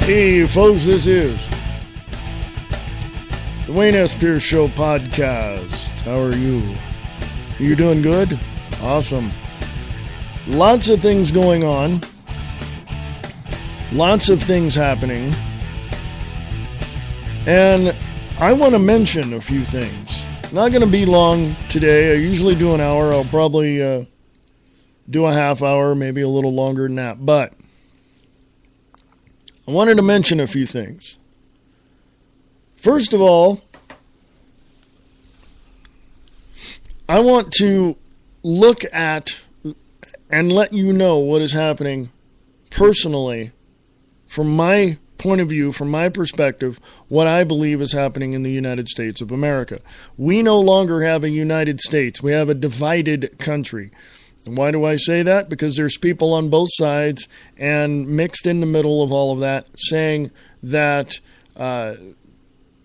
Hey, folks, this is the Wayne S. Pierce Show podcast. How are you? Are you doing good? Awesome. Lots of things going on. Lots of things happening. And I want to mention a few things. Not going to be long today. I usually do an hour. I'll probably do a half hour, maybe a little longer than that. But I wanted to mention a few things. First of all, I want to look at and let you know what is happening personally from my point of view, from my perspective, what I believe is happening in the United States of America. We no longer have a United States. We have a divided country. And why do I say that? Because there's people on both sides and mixed in the middle of all of that saying that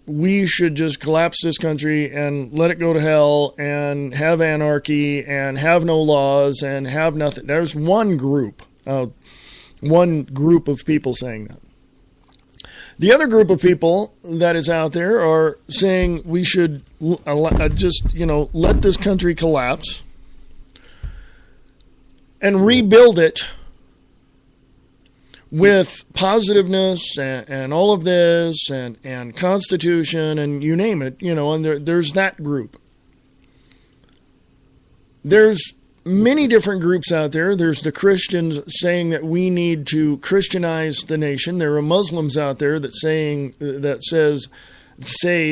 we should just collapse this country and let it go to hell and have anarchy and have no laws and have nothing. There's one group of people saying that. The other group of people that is out there are saying we should just, let this country collapse and rebuild it with positiveness and all of this and Constitution and you name it, and there's that group. There's many different groups out there. There's the Christians saying that we need to Christianize the nation. There are Muslims out there that say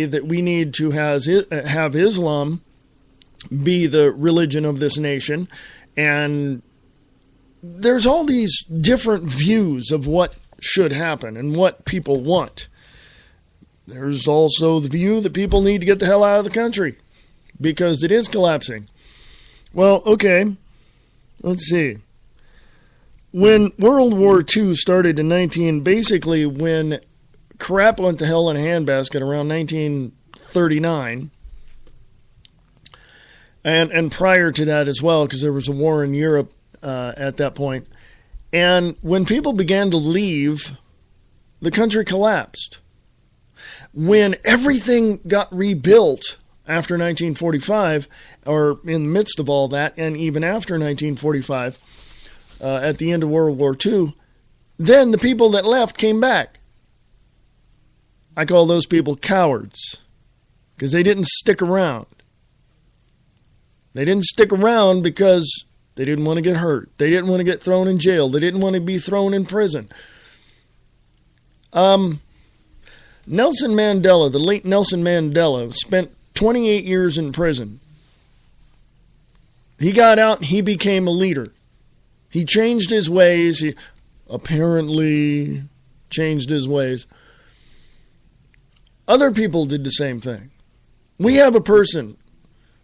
that we need to have Islam be the religion of this nation. And there's all these different views of what should happen and what people want. There's also the view that people need to get the hell out of the country because it is collapsing. Well, okay, let's see. When World War II started basically when crap went to hell in a handbasket around 1939, and prior to that as well, because there was a war in Europe at that point, and when people began to leave, the country collapsed. When everything got rebuilt after 1945, or in the midst of all that, and even after 1945, at the end of World War II, then the people that left came back. I call those people cowards, because they didn't stick around. They didn't stick around because they didn't want to get hurt. They didn't want to get thrown in jail. They didn't want to be thrown in prison. Nelson Mandela, the late Nelson Mandela, spent 28 years in prison. He got out and he became a leader. He changed his ways. He apparently changed his ways. Other people did the same thing. We have a person,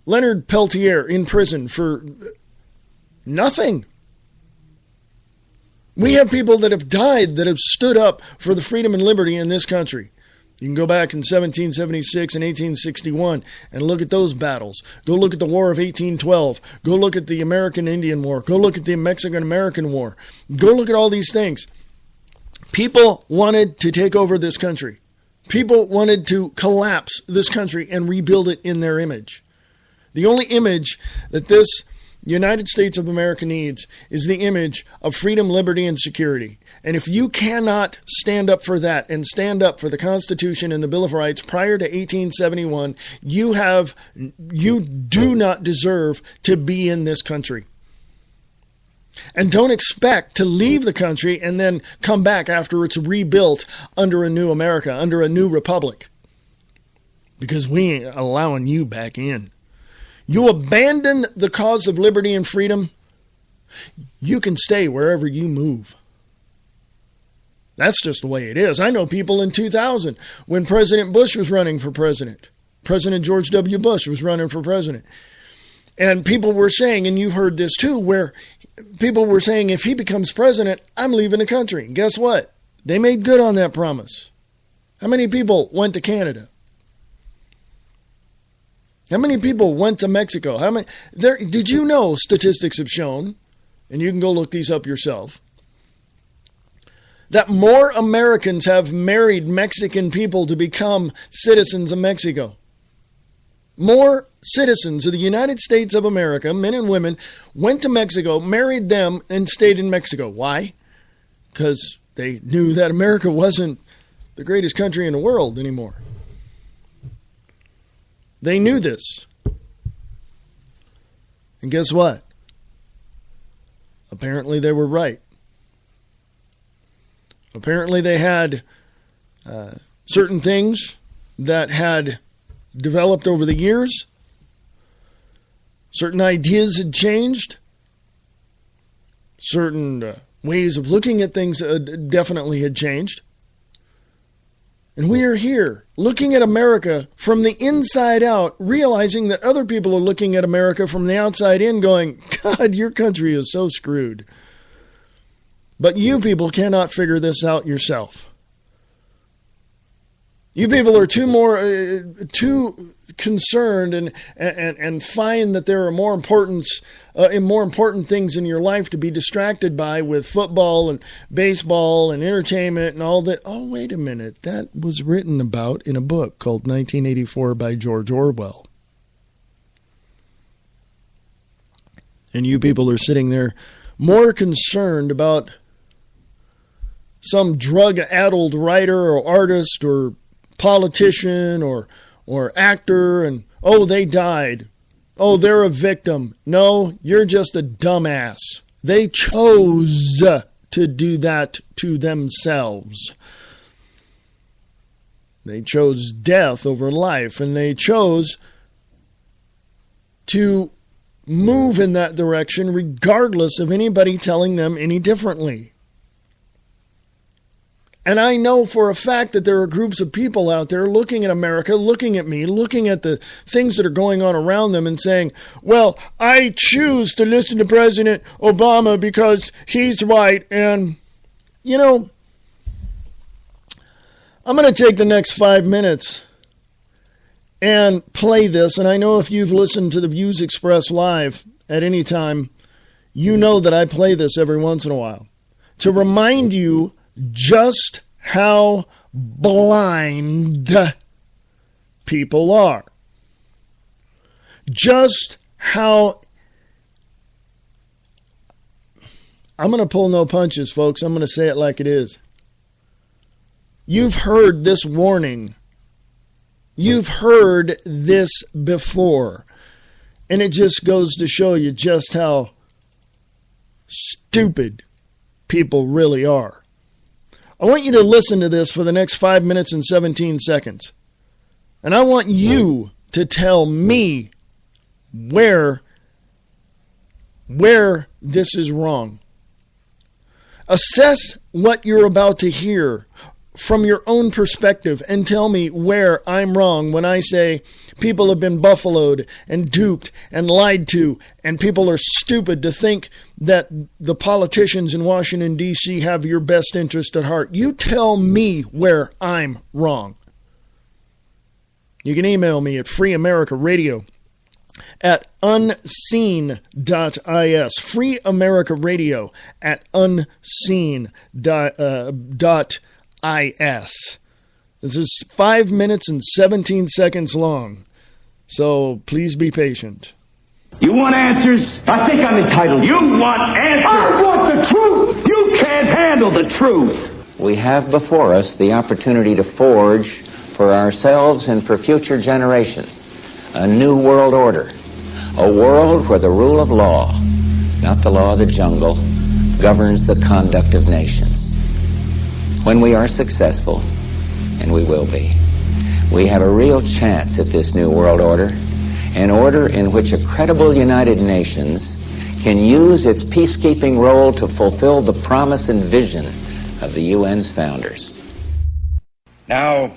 Leonard Peltier, in prison for nothing. We have people that have died that have stood up for the freedom and liberty in this country. You can go back in 1776 and 1861 and look at those battles. Go look at the War of 1812. Go look at the American Indian War. Go look at the Mexican-American War. Go look at all these things. People wanted to take over this country. People wanted to collapse this country and rebuild it in their image. The only image that this United States of America needs is the image of freedom, liberty, and security. And if you cannot stand up for that and stand up for the Constitution and the Bill of Rights prior to 1871, you do not deserve to be in this country. And don't expect to leave the country and then come back after it's rebuilt under a new America, under a new republic. Because we ain't allowing you back in. You abandon the cause of liberty and freedom, you can stay wherever you move. That's just the way it is. I know people in 2000, when President Bush was running for president, President George W. Bush was running for president, and people were saying, and you heard this too, where people were saying, if he becomes president, I'm leaving the country. And guess what? They made good on that promise. How many people went to Canada? How many people went to Mexico? Did you know, statistics have shown, and you can go look these up yourself, that more Americans have married Mexican people to become citizens of Mexico. More citizens of the United States of America, men and women, went to Mexico, married them, and stayed in Mexico. Why? Because they knew that America wasn't the greatest country in the world anymore. They knew this. And guess what? Apparently they were right. Apparently they had certain things that had developed over the years. Certain ideas had changed. Certain ways of looking at things definitely had changed. And we are here looking at America from the inside out, realizing that other people are looking at America from the outside in going, God, your country is so screwed. But you people cannot figure this out yourself. You people are too concerned and find that there are more important things in your life to be distracted by with football and baseball and entertainment and all that. Oh, wait a minute. That was written about in a book called 1984 by George Orwell. And you people are sitting there more concerned about some drug-addled writer or artist or politician or actor, and oh, they died. Oh, they're a victim. No, you're just a dumbass. They chose to do that to themselves. They chose death over life, and they chose to move in that direction regardless of anybody telling them any differently. And I know for a fact that there are groups of people out there looking at America, looking at me, looking at the things that are going on around them and saying, well, I choose to listen to President Obama because he's right. And, you know, I'm going to take the next 5 minutes and play this. And I know if you've listened to the Views Expressed live at any time, you know that I play this every once in a while to remind you just how blind people are. Just how... I'm going to pull no punches, folks. I'm going to say it like it is. You've heard this warning. You've heard this before. And it just goes to show you just how stupid people really are. I want you to listen to this for the next 5 minutes and 17 seconds. And I want you to tell me where this is wrong. Assess what you're about to hear from your own perspective and tell me where I'm wrong when I say people have been buffaloed and duped and lied to, and people are stupid to think that the politicians in Washington, D.C. have your best interest at heart. You tell me where I'm wrong. You can email me at freeamericaradio@unseen.is. freeamericaradio@unseen.is. This is 5 minutes and 17 seconds long, so please be patient. You want answers? I think I'm entitled. You want answers? I want the truth! You can't handle the truth! We have before us the opportunity to forge for ourselves and for future generations a new world order, a world where the rule of law, not the law of the jungle, governs the conduct of nations. When we are successful, and we will be, we have a real chance at this new world order, an order in which a credible United Nations can use its peacekeeping role to fulfill the promise and vision of the UN's founders. Now,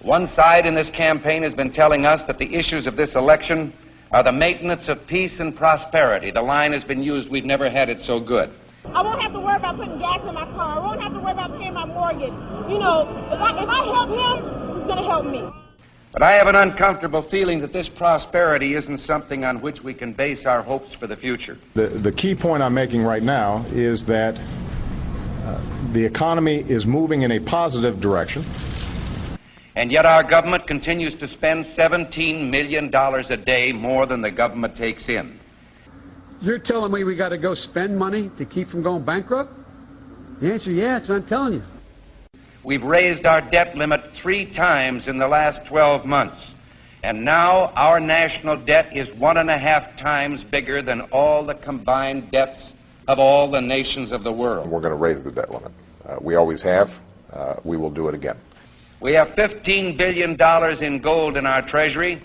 one side in this campaign has been telling us that the issues of this election are the maintenance of peace and prosperity. The line has been used, we've never had it so good. I won't have to worry about putting gas in my car. I won't have to worry about paying my mortgage. You know, if I help him, he's going to help me. But I have an uncomfortable feeling that this prosperity isn't something on which we can base our hopes for the future. The key point I'm making right now is that The economy is moving in a positive direction. And yet our government continues to spend $17 million a day more than the government takes in. You're telling me we got to go spend money to keep from going bankrupt? The answer, yeah, it's what I'm telling you. We've raised our debt limit 3 times in the last 12 months. And now our national debt is 1.5 times bigger than all the combined debts of all the nations of the world. We're going to raise the debt limit. We always have. We will do it again. We have $15 billion in gold in our treasury.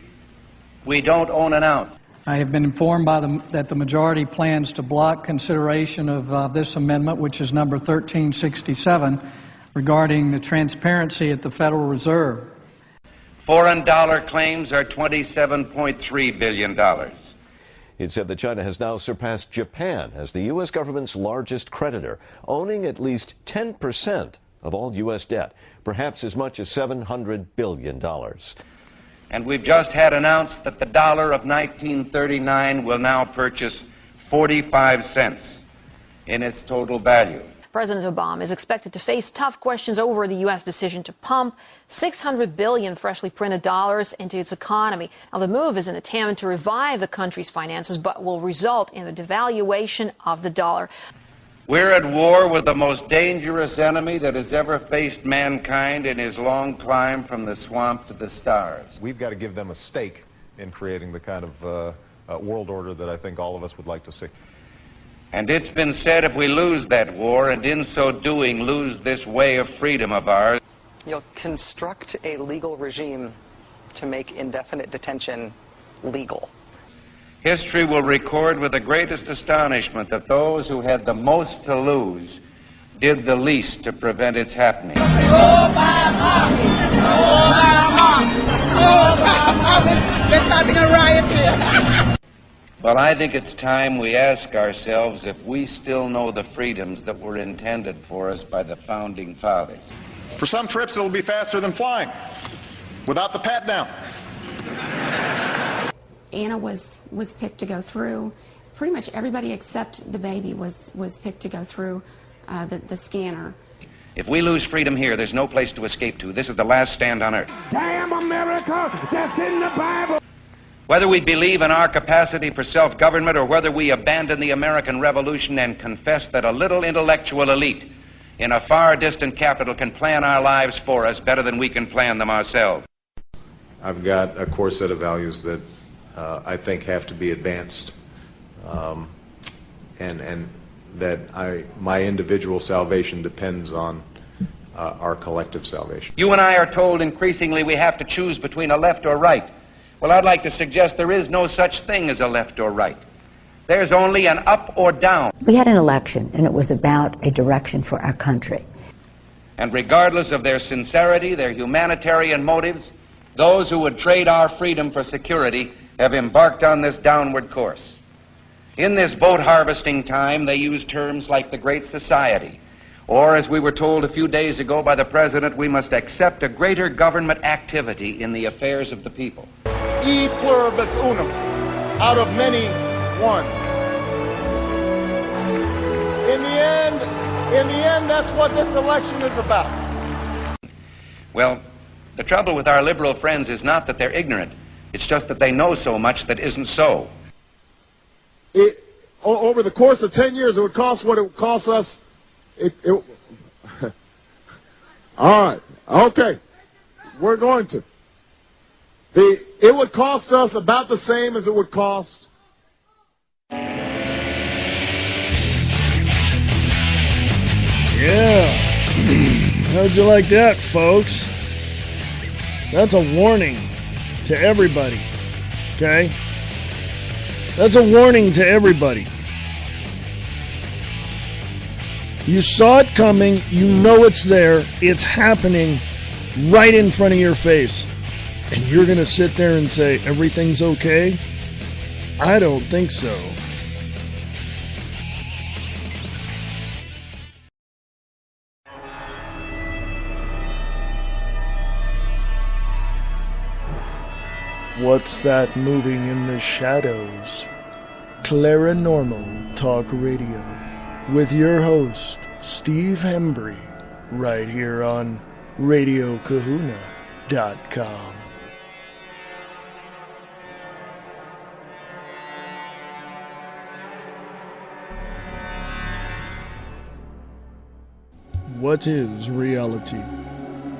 We don't own an ounce. I have been informed that the majority plans to block consideration of this amendment, which is number 1367, regarding the transparency at the Federal Reserve. Foreign dollar claims are $27.3 billion. It said that China has now surpassed Japan as the U.S. government's largest creditor, owning at least 10% of all U.S. debt, perhaps as much as $700 billion. And we've just had announced that the dollar of 1939 will now purchase 45 cents in its total value. President Obama is expected to face tough questions over the U.S. decision to pump $600 billion freshly printed dollars into its economy. Now, the move is an attempt to revive the country's finances, but will result in the devaluation of the dollar. We're at war with the most dangerous enemy that has ever faced mankind in his long climb from the swamp to the stars. We've got to give them a stake in creating the kind of world order that I think all of us would like to see. And it's been said if we lose that war, and in so doing lose this way of freedom of ours, you'll construct a legal regime to make indefinite detention legal. History will record with the greatest astonishment that those who had the most to lose did the least to prevent its happening. There's starting a riot here. Well, I think it's time we ask ourselves if we still know the freedoms that were intended for us by the Founding Fathers. For some trips, it'll be faster than flying, without the pat down. Anna was picked to go through. Pretty much everybody except the baby was picked to go through the scanner. If we lose freedom here, there's no place to escape to. This is the last stand on earth. Damn America, that's in the Bible. Whether we believe in our capacity for self-government or whether we abandon the American Revolution and confess that a little intellectual elite in a far distant capital can plan our lives for us better than we can plan them ourselves. I've got a core set of values that I think have to be advanced, and that my individual salvation depends on our collective salvation. You and I are told increasingly we have to choose between a left or right. Well, I'd like to suggest there is no such thing as a left or right. There's only an up or down. We had an election, and it was about a direction for our country. And regardless of their sincerity, their humanitarian motives, those who would trade our freedom for security have embarked on this downward course. In this vote harvesting time, they use terms like the Great Society, or, as we were told a few days ago by the President, we must accept a greater government activity in the affairs of the people. E pluribus unum, out of many, one. In the end, that's what this election is about. Well, the trouble with our liberal friends is not that they're ignorant. It's just that they know so much that isn't so. Over the course of 10 years, it would cost what it would cost us. All right, okay, we're going to. It would cost us about the same as it would cost. Yeah. How'd you like that, folks? That's a warning to everybody, okay? That's a warning to everybody. You saw it coming. You know it's there. It's happening right in front of your face. And you're going to sit there and say, everything's okay? I don't think so. What's that moving in the shadows? Claranormal Talk Radio. with your host, Steve Hembry, right here on RadioKahuna.com. What is reality?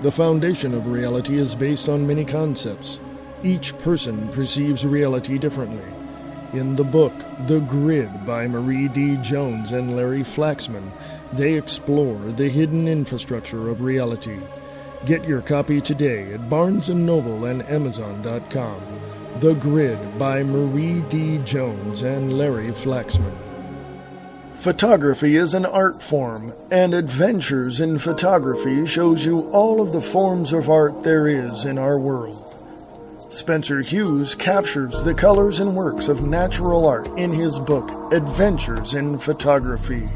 The foundation of reality is based on many concepts. Each person perceives reality differently. In the book, The Grid by Marie D. Jones and Larry Flaxman, they explore the hidden infrastructure of reality. Get your copy today at Barnes & Noble and Amazon.com. The Grid by Marie D. Jones and Larry Flaxman. Photography is an art form, and Adventures in Photography shows you all of the forms of art there is in our world. Spencer Hughes captures the colors and works of natural art in his book, Adventures in Photography.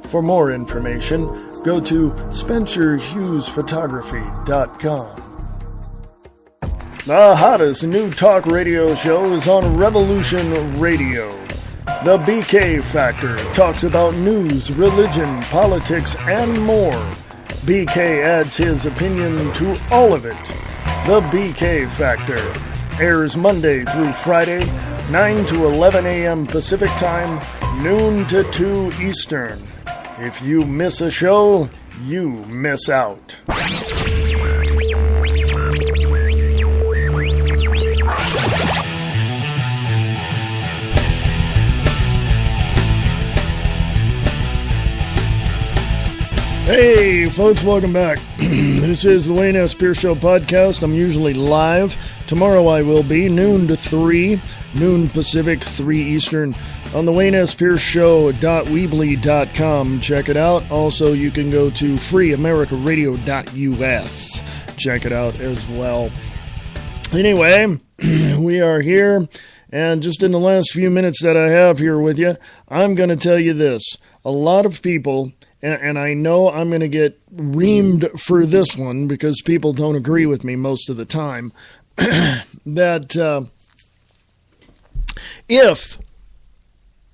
For more information, go to SpencerHughesPhotography.com. The hottest new talk radio show is on Revolution Radio. The BK Factor talks about news, religion, politics, and more. BK adds his opinion to all of it. The BK Factor airs Monday through Friday, 9 to 11 a.m. Pacific Time, noon to 2 Eastern. If you miss a show, you miss out. Hey, folks, welcome back. This is the Wayne S. Pierce Show podcast. I'm usually live. Tomorrow I will be, noon to 3, noon Pacific, 3 Eastern, on the Wayne S. Pierce Show.weebly.com. Check it out. Also, you can go to freeamericaradio.us. Check it out as well. Anyway, we are here, and just in the last few minutes that I have here with you, I'm going to tell you this. A lot of people... And I know I'm going to get reamed for this one because people don't agree with me most of the time. That if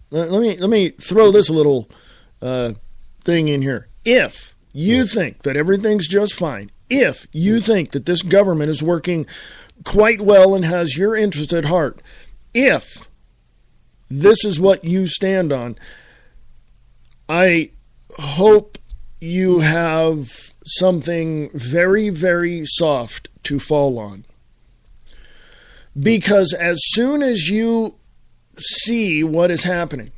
let me throw this little thing in here. If you think that everything's just fine, if you think that this government is working quite well and has your interest at heart, if this is what you stand on, I hope you have something very, very soft to fall on. Because as soon as you see what is happening,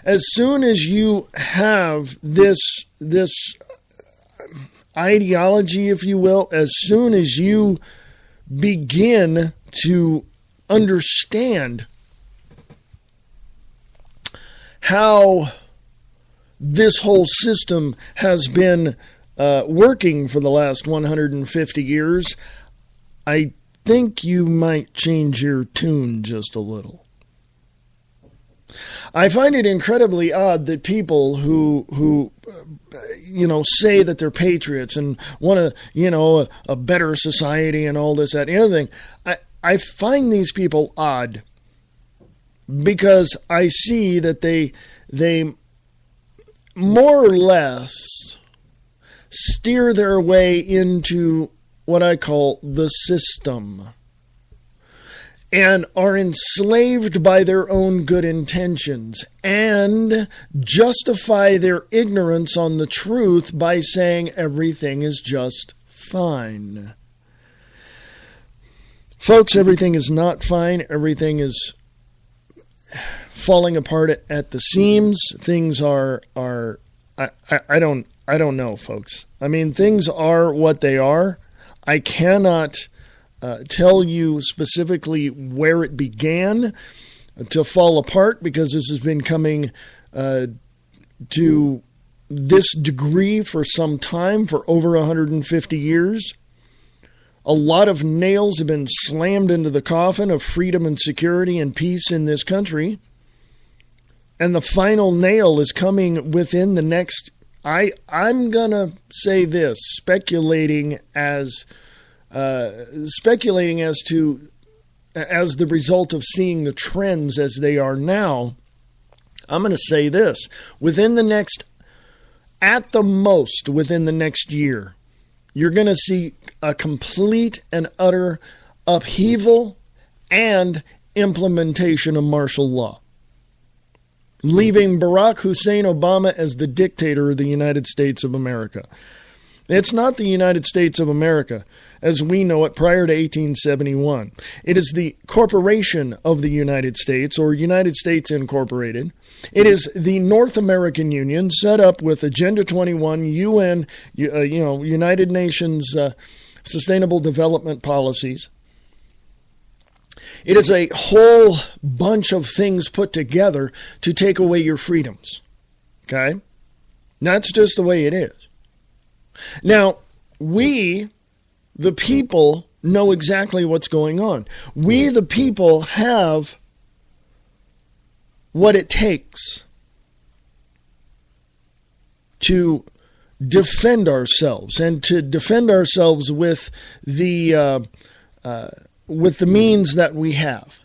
as soon as you have this ideology, if you will, as soon as you begin to understand how this whole system has been working for the last 150 years, I think you might change your tune just a little. I find it incredibly odd that people who say that they're patriots and want a better society and all this, that, and the other thing, I find these people odd because I see that they more or less steer their way into what I call the system and are enslaved by their own good intentions and justify their ignorance on the truth by saying everything is just fine. Folks, everything is not fine. Everything is falling apart at the seams. Things are I don't know, folks. I mean, things are what they are. I cannot tell you specifically where it began to fall apart because this has been coming to this degree for some time, for over 150 years. A lot of nails have been slammed into the coffin of freedom and security and peace in this country. And the final nail is coming within the next, I'm going to say this, speculating as the result of seeing the trends as they are now, I'm going to say this. At the most, within the next year, you're going to see a complete and utter upheaval and implementation of martial law, leaving Barack Hussein Obama as the dictator of the United States of America. It's not the United States of America as we know it prior to 1871. It is the Corporation of the United States, or United States Incorporated. It is the North American Union set up with Agenda 21, UN, United Nations Sustainable Development Policies. It is a whole bunch of things put together to take away your freedoms. Okay? That's just the way it is. Now, we, the people, know exactly what's going on. We, the people, have what it takes to defend ourselves, and to defend ourselves with the means that we have.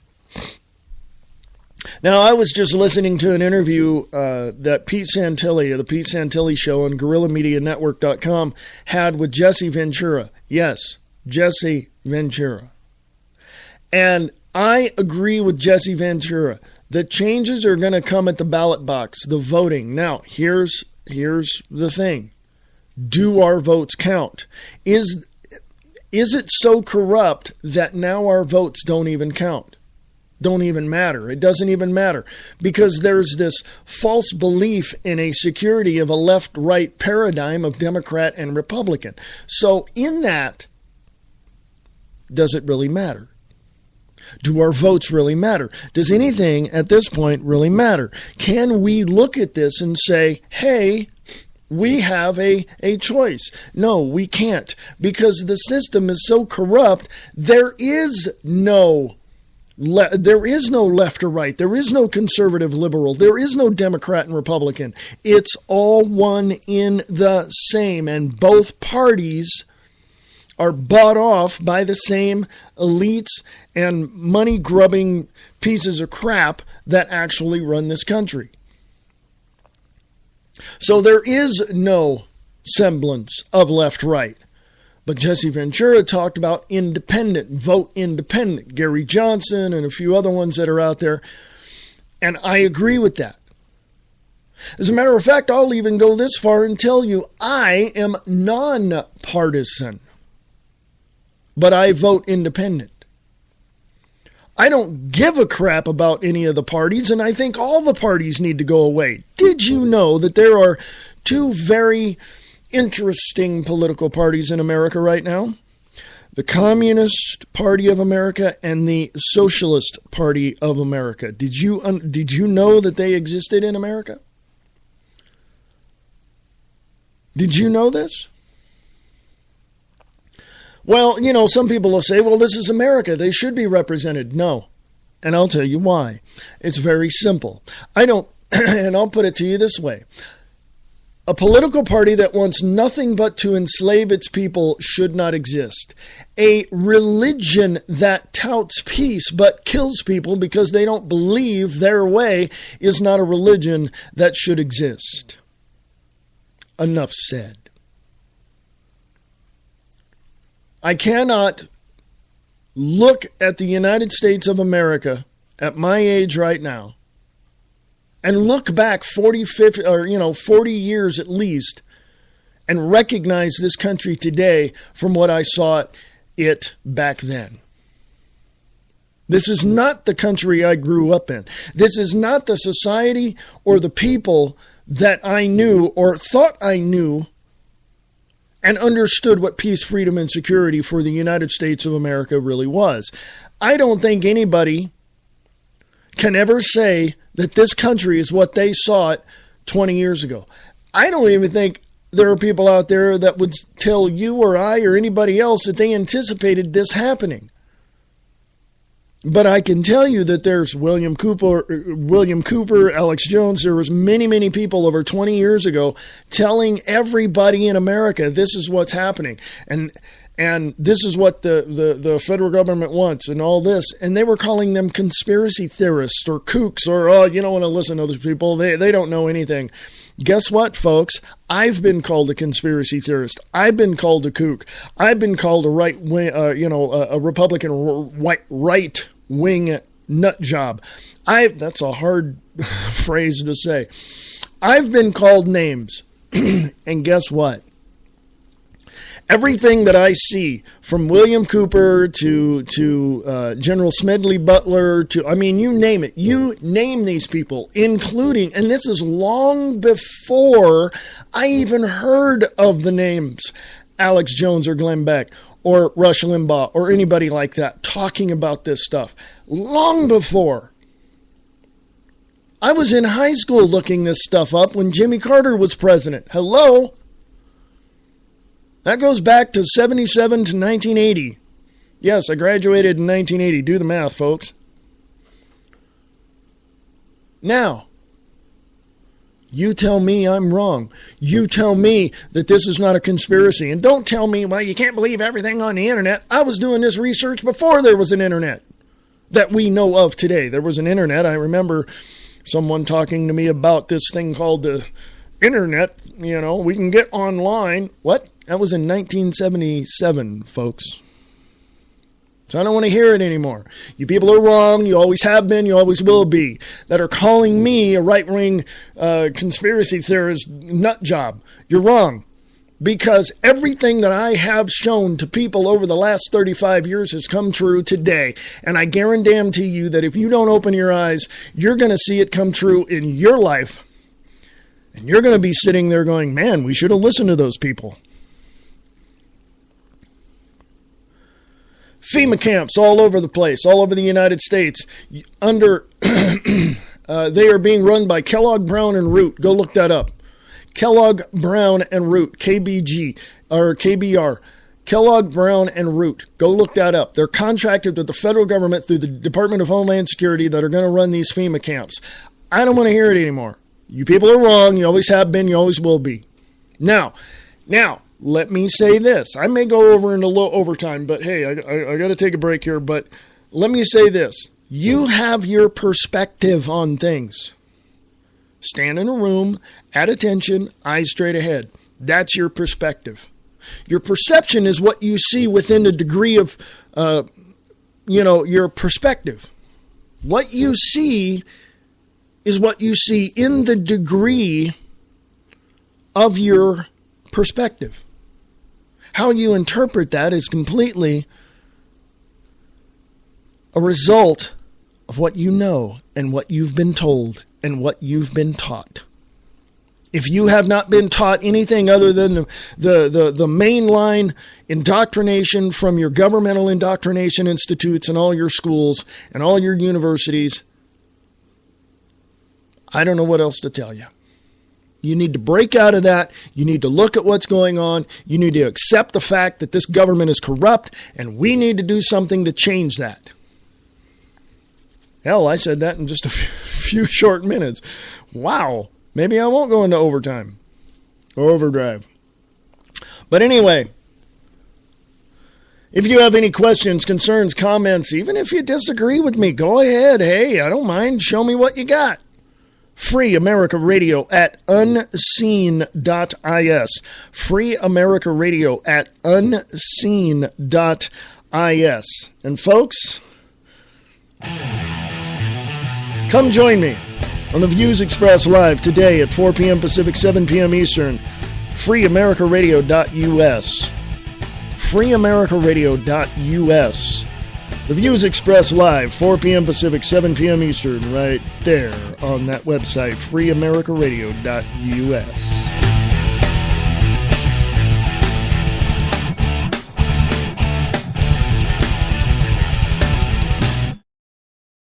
Now, I was just listening to an interview that Pete Santilli of the Pete Santilli Show on GuerrillaMediaNetwork.com had with Jesse Ventura. Yes, Jesse Ventura. And I agree with Jesse Ventura. The changes are going to come at the ballot box, the voting. Now, here's the thing. Do our votes count? Is it so corrupt that now our votes don't even count? Don't even matter. It doesn't even matter, because there's this false belief in a security of a left-right paradigm of Democrat and Republican. So in that, does it really matter? Do our votes really matter? Does anything at this point really matter? Can we look at this and say, hey, we have a choice? No, we can't, because the system is so corrupt. There is no left or right. There is no conservative liberal. There is no Democrat and Republican. It's all one in the same, and both parties are bought off by the same elites and money-grubbing pieces of crap that actually run this country. So there is no semblance of left-right. But Jesse Ventura talked about independent, vote independent, Gary Johnson and a few other ones that are out there. And I agree with that. As a matter of fact, I'll even go this far and tell you I am nonpartisan, but I vote independent. I don't give a crap about any of the parties, and I think all the parties need to go away. Did you know that there are two very interesting political parties in America right now? The Communist Party of America and the Socialist Party of America. Did you know that they existed in America? Did you know this? Well, some people will say, well, this is America. They should be represented. No. And I'll tell you why. It's very simple. And I'll put it to you this way. A political party that wants nothing but to enslave its people should not exist. A religion that touts peace but kills people because they don't believe their way is not a religion that should exist. Enough said. I cannot look at the United States of America at my age right now and look back 40 years at least and recognize this country today from what I saw it back then. This is not the country I grew up in. This is not the society or the people that I knew or thought I knew and understood what peace, freedom, and security for the United States of America really was. I don't think anybody can ever say that this country is what they saw it 20 years ago. I don't even think there are people out there that would tell you or I or anybody else that they anticipated this happening. But I can tell you that there's William Cooper, Alex Jones. There was many people over 20 years ago telling everybody in America this is what's happening. And And this is what the federal government wants and all this. And they were calling them conspiracy theorists or kooks or, oh, you don't want to listen to other people. They don't know anything. Guess what, folks? I've been called a conspiracy theorist. I've been called a kook. I've been called a a Republican right-wing nut job. That's a hard phrase to say. I've been called names. And guess what? Everything that I see, from William Cooper to General Smedley Butler to, I mean, you name it. You name these people, including, and this is long before I even heard of the names Alex Jones or Glenn Beck or Rush Limbaugh or anybody like that talking about this stuff. Long before. I was in high school looking this stuff up when Jimmy Carter was president. Hello? That goes back to 77 to 1980. Yes, I graduated in 1980. Do the math, folks. Now, you tell me I'm wrong. You tell me that this is not a conspiracy. And don't tell me, well, you can't believe everything on the internet. I was doing this research before there was an internet that we know of today. There was an internet. I remember someone talking to me about this thing called the internet. You know, we can get online. What? That was in 1977, folks. So I don't want to hear it anymore. You people are wrong. You always have been. You always will be. That are calling me a right-wing conspiracy theorist nut job. You're wrong. Because everything that I have shown to people over the last 35 years has come true today. And I guarantee you that if you don't open your eyes, you're going to see it come true in your life. And you're going to be sitting there going, man, we should have listened to those people. FEMA camps all over the place, all over the United States. They are being run by Kellogg, Brown, and Root. Go look that up. Kellogg, Brown, and Root, KBG, or KBR. Kellogg, Brown, and Root. Go look that up. They're contracted with the federal government through the Department of Homeland Security that are going to run these FEMA camps. I don't want to hear it anymore. You people are wrong. You always have been. You always will be. Now, let me say this. I may go over in a little overtime, but hey, I got to take a break here. But let me say this. You have your perspective on things. Stand in a room, at attention, eyes straight ahead. That's your perspective. Your perception is what you see within a degree of, your perspective. What you see is what you see in the degree of your perspective. How you interpret that is completely a result of what you know and what you've been told and what you've been taught. If you have not been taught anything other than the mainline indoctrination from your governmental indoctrination institutes and all your schools and all your universities, I don't know what else to tell you. You need to break out of that. You need to look at what's going on. You need to accept the fact that this government is corrupt, and we need to do something to change that. Hell, I said that in just a few short minutes. Wow. Maybe I won't go into overtime or overdrive. But anyway, if you have any questions, concerns, comments, even if you disagree with me, go ahead. Hey, I don't mind. Show me what you got. Free America Radio at unseen.is. Free America Radio at unseen.is. And folks, come join me on the Views Express Live today at 4 p.m. Pacific, 7 p.m. Eastern. freeamericaradio.us. freeamericaradio.us. The Views Express Live, 4 p.m. Pacific, 7 p.m. Eastern, right there on that website, freeamericaradio.us.